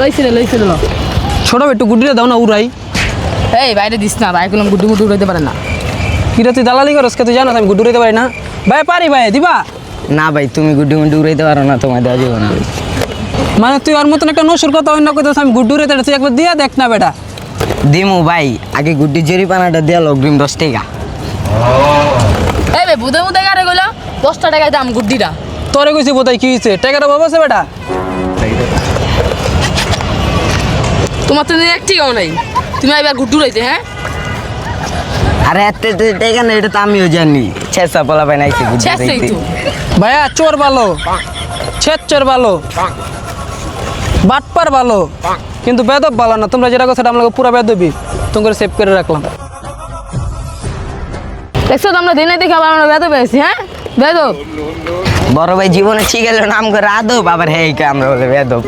লাইছে দিল ছোট ভাই একটু গুড্ডিটা দাও না উড়াই। এই বাইরে দিস না, ভাই কোনো গুড্ডি মুড্ডি উড়াইতে পারে না। কিরা তুই দালালি করস কে? তুই জানো আমি গুড্ডি উড়াইতে পারি না? ভাই পারি ভাই, দিবা? না ভাই তুমি গুড্ডি মুড্ডি উড়াইতে পারো না, তোমার দেওয়া জীবন। মানে তুই ওর মতন একটা নসুর কথা অন্য কইতাছ, আমি গুড্ডি উড়াইতে তুই একবার দিয়া দেখ না বেটা। দিমু ভাই, আগে গুড্ডি জরিপানাটা দেওয়া অগ্রিম 10 টাকা। এই ভাই বুধে মুধে গাড়ি গেলো 10 টাকায় দাম গুড্ডিটা। তোরে কইছি বোধহয় কি হয়েছে, টাকাটা বাবা আছে বেটা। তোমার তো এক ঠিকাও নাই, তুমি এবার গুড্ডু উড়াইতে। হ্যাঁ আরে এত টাকা না, এটা তো আমিও জানি। ছেসা পোলা পাই নাইছে গুড্ডি শেষই উড়াইতে। তো। ভাইয়া চোর ভালো, চোর ভালো, বাটপার ভালো, কিন্তু বেদব ভালো না। তোমরা যেটা কথা আমরা পুরো বেদবি, তোমাকে সেভ করে রাখলাম। দেখছো তো আমরা দিনে দেখে আবার আমরা বেদব পেয়েছি। হ্যাঁ বেদব বড় ভাই জীবনে শিখেল নাম করে আদব, আবার হ্যাঁ আমরা বলে বেদব।